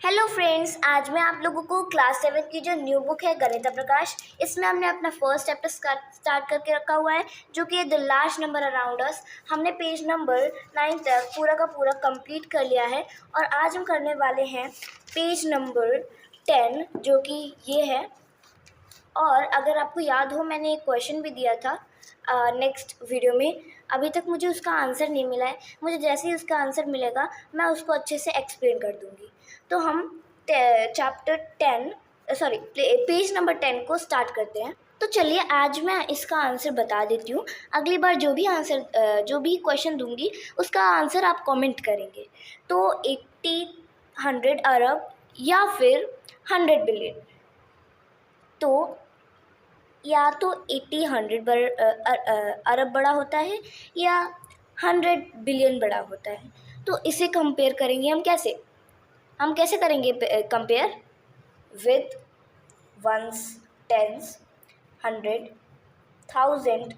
Hello friends, आज मैं आप लोगों को क्लास 7 की जो न्यू बुक है गणित प्रकाश, इसमें हमने अपना फर्स्ट चैप्टर स्टार्ट करके रखा हुआ है, जो कि the last number around us. हमने पेज नंबर 9 तक पूरा का पूरा कंप्लीट कर लिया है और आज हम करने वाले हैं पेज नंबर 10, जो कि ये है। और अगर आपको याद हो, मैंने एक क्वेश्चन भी दिया था नेक्स्ट वीडियो में। अभी तक मुझे उसका आंसर नहीं मिला है। मुझे जैसे ही उसका आंसर मिलेगा मैं उसको अच्छे से एक्सप्लेन कर दूँगी। तो हम चैप्टर 10 सॉरी पेज नंबर 10 को स्टार्ट करते हैं। तो चलिए, आज मैं इसका आंसर बता देती हूँ। अगली बार जो भी क्वेश्चन दूंगी उसका आंसर आप कमेंट करेंगे। तो 80, 100 अरब या फिर 100 बिलियन, तो या तो 80, 100 अरब बड़ा होता है या 100 बिलियन बड़ा होता है। तो इसे कंपेयर करेंगे हम कैसे करेंगे compare with ones, tens, 100, 1000,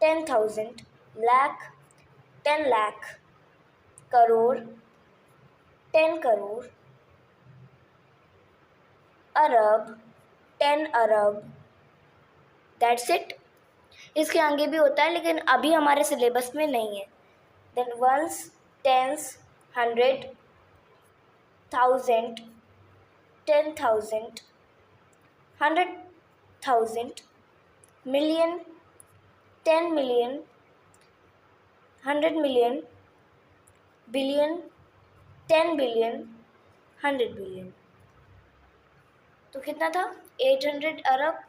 10,000, lakh, 10 lakh, crore, 10 crore, अरब, 10 अरब। That's it. इसके आगे भी होता है, लेकिन अभी हमारे सिलेबस में नहीं है। Then ones, tens, 100, 1000, 10,000, 100,000, million, 10 million, 100 million, billion, 10 billion, 100 billion. तो कितना था? 800 अरब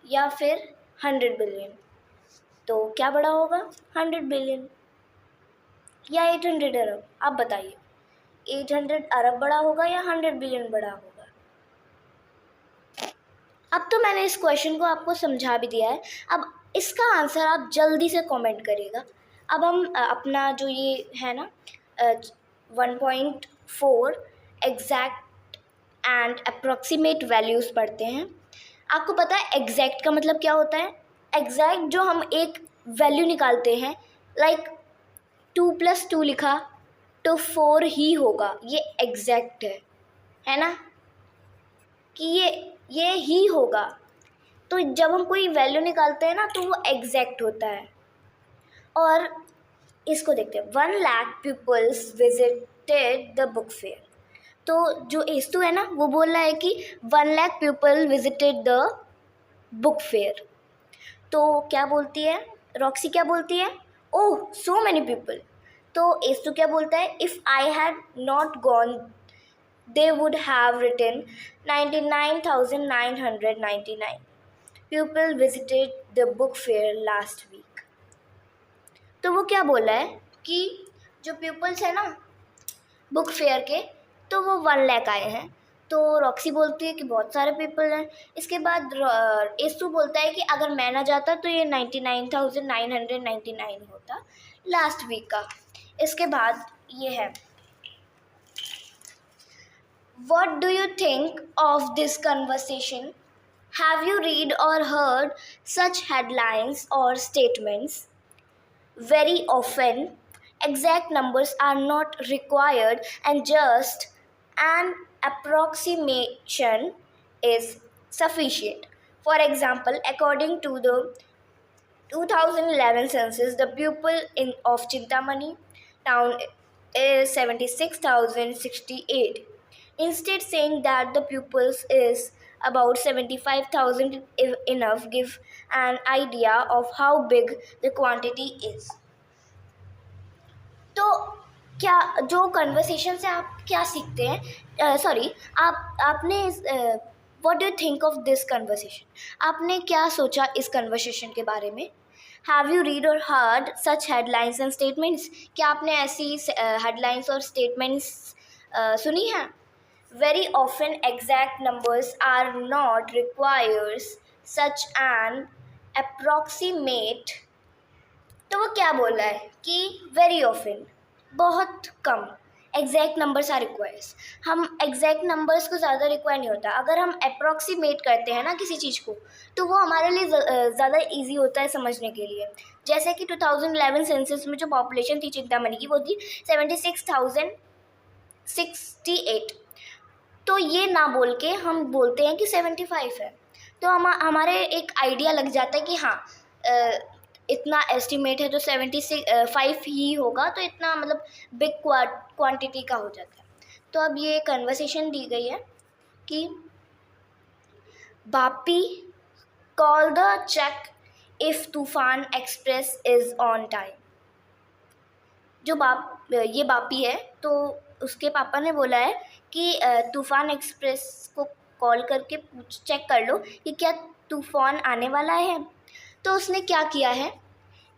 या फिर 100 बिलियन। तो क्या बड़ा होगा? 100 बिलियन या 800 अरब? आप बताइए, 800 अरब बड़ा होगा या 100 बिलियन बड़ा होगा? अब तो मैंने इस क्वेश्चन को आपको समझा भी दिया है। अब इसका आंसर आप जल्दी से कमेंट करिएगा। अब हम अपना जो ये है ना 1.4 एग्जैक्ट एंड अप्रॉक्सीमेट वैल्यूज़ पढ़ते हैं। आपको पता है एग्जैक्ट का मतलब क्या होता है? एग्जैक्ट जो हम एक वैल्यू निकालते हैं, लाइक 2 + 2 लिखा तो 4 ही होगा, ये एग्जैक्ट है ना, कि ये ही होगा। तो जब हम कोई वैल्यू निकालते हैं ना, तो वो एग्जैक्ट होता है। और इसको देखते हैं, 1 lakh peoples visited the book fair. तो जो एस्तु है ना, वो बोल रहा है कि 1 lakh people visited the book fair. तो क्या बोलती है रॉक्सी? क्या बोलती है? ओह, सो मैनी पीपल। तो एस्तु क्या बोलता है? If I had not gone they would have written 99,999 people visited the book fair last week। तो वो क्या बोला है कि जो पीपल्स है ना बुक फेयर के, तो वो 1 लाख आए हैं। तो रॉक्सी बोलती है कि बहुत सारे पीपल हैं। इसके बाद एस्तु बोलता है कि अगर मैं ना जाता तो ये 99,999 होता लास्ट वीक का। इसके बाद ये है, what do you think of this conversation? Have you read or heard such headlines or statements? Very often, exact numbers are not required and just an approximation is sufficient. For example, according to the 2011 census, the people of Chintamani town is 76,068. Instead saying that the pupils is about 75,000 enough give an idea of how big the quantity is। तो क्या जो conversation से आप क्या सीखते हैं? आपने what do you think of this conversation? आपने क्या सोचा इस कन्वर्सेशन के बारे में? हैव यू रीड और heard such headlines and statements? क्या आपने ऐसी हेडलाइंस और स्टेटमेंट्स सुनी हैं? Very often exact numbers are not required, such an approximate। तो वो क्या बोल रहा है कि very often, बहुत कम, एग्जैक्ट नंबर्स आर रिक्वायर्स। हम एग्जैक्ट नंबर्स को ज़्यादा रिक्वायर नहीं होता। अगर हम अप्रॉक्सीमेट करते हैं ना किसी चीज़ को, तो वो हमारे लिए ज़्यादा इजी होता है समझने के लिए। जैसे कि 2011 सेंसस में जो पॉपुलेशन थी चिंतामणि की, वो थी 76,068। तो ये ना बोल के हम बोलते हैं कि 75 है, तो हमारे एक आइडिया लग जाता है कि हाँ इतना एस्टिमेट है तो 75 ही होगा, तो इतना मतलब बिग क्वांटिटी का हो जाता है। तो अब ये कन्वर्सेशन दी गई है कि Bapi call the check if Toofan express is on time. जो ये बापी है, तो उसके पापा ने बोला है कि तूफान एक्सप्रेस को कॉल करके चेक कर लो कि क्या तूफान आने वाला है। तो उसने क्या किया है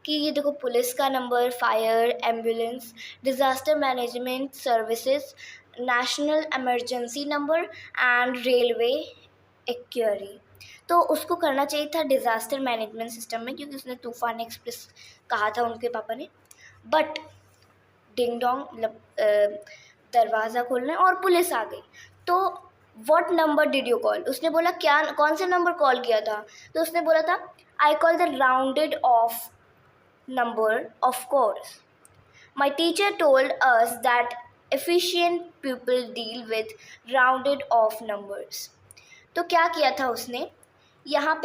कि ये देखो, पुलिस का number, fire, ambulance, disaster management services, national emergency number and railway enquiry. तो उसको करना चाहिए था डिज़ास्टर मैनेजमेंट सिस्टम में, क्योंकि उसने तूफान एक्सप्रेस कहा था उनके पापा ने। बट डिंग डोंग, मतलब दरवाज़ा खोलने और पुलिस आ गई। तो what number did you call? उसने बोला क्या, कौन से नंबर कॉल किया था? तो उसने बोला था I call the rounded off number, of course. My teacher told us that efficient people deal with rounded off numbers। तो क्या किया था उसने, यहाँ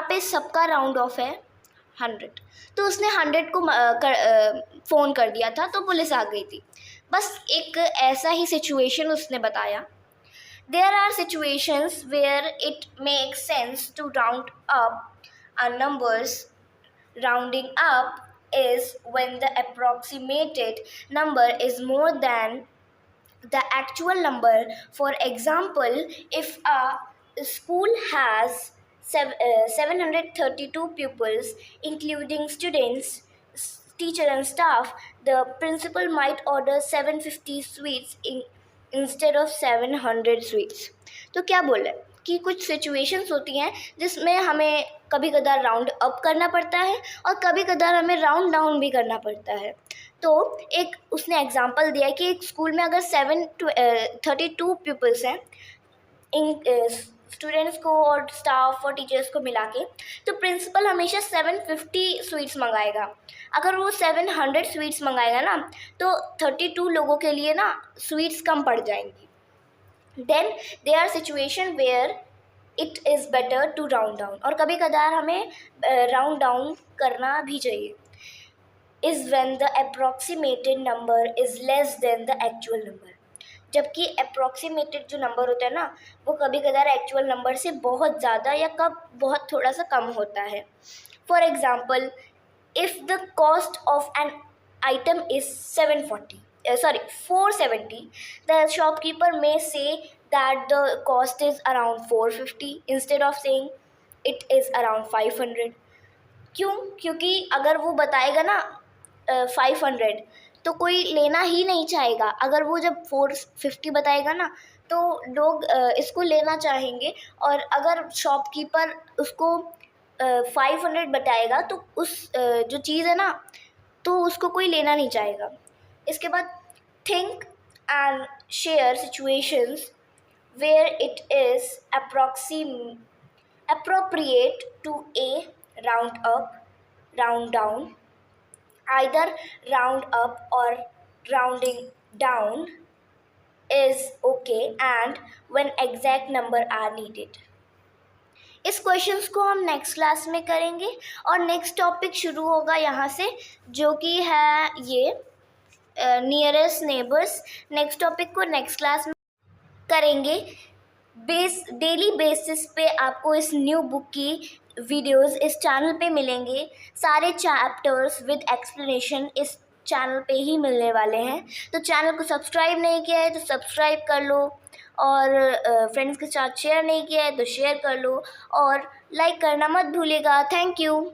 पे सबका राउंड ऑफ है 100, तो उसने 100 को फ़ोन कर दिया था, तो पुलिस आ गई थी। बस एक ऐसा ही सिचुएशन उसने बताया। There are situations where it makes sense to round up a numbers. Rounding up is when the approximated number is more than the actual number. For example, if a school has 732 pupils, including students, teacher and staff, the principal might order 750 sweets instead of 700 sweets। तो क्या बोल रहा है कि कुछ situations होती हैं जिसमें हमें कभी कदार राउंड अप करना पड़ता है और कभी कदार हमें राउंड डाउन भी करना पड़ता है। तो एक उसने एग्जांपल दिया कि एक स्कूल में अगर 732 पीपल्स हैं, स्टूडेंट्स को और स्टाफ और टीचर्स को मिला के, तो प्रिंसिपल हमेशा 750 स्वीट्स मंगाएगा। अगर वो 700 स्वीट्स मंगाएगा ना, तो 32 लोगों के लिए ना स्वीट्स कम पड़ जाएंगी। Then there are situation where it is better to round down, और कभी कदार हमें राउंड डाउन करना भी चाहिए। Is when the approximated number is less than the actual number. जबकि अप्रॉक्सीमेटेड जो नंबर होता है ना, वो कभी कदार एक्चुअल नंबर से बहुत ज़्यादा या बहुत थोड़ा सा कम होता है। For example, if the cost of an item is 470, the shopkeeper may say that the cost is around 450 instead of saying it is around 500। क्यों? क्योंकि अगर वो बताएगा ना 500, तो कोई लेना ही नहीं चाहेगा। अगर वो जब 450 बताएगा ना, तो लोग इसको लेना चाहेंगे, और अगर शॉपकीपर उसको 500 बताएगा तो उस जो चीज़ है ना, तो उसको कोई लेना नहीं चाहेगा। इसके बाद think and share situations where it is appropriate to a round up, round down, either round up or rounding down is okay, and when exact number are needed। इस क्वेश्चंस को हम नेक्स्ट क्लास में करेंगे, और next topic शुरू होगा यहाँ से, जो कि है ये नियरेस्ट नेबर्स। नेक्स्ट टॉपिक को नेक्स्ट क्लास में करेंगे। डेली बेसिस पे आपको इस न्यू बुक की वीडियोस इस चैनल पे मिलेंगे। सारे चैप्टर्स विद एक्सप्लेनेशन इस चैनल पे ही मिलने वाले हैं। तो चैनल को सब्सक्राइब नहीं किया है तो सब्सक्राइब कर लो, और फ्रेंड्स के साथ शेयर नहीं किया है तो शेयर कर लो, और लाइक करना मत भूलिएगा। Thank you.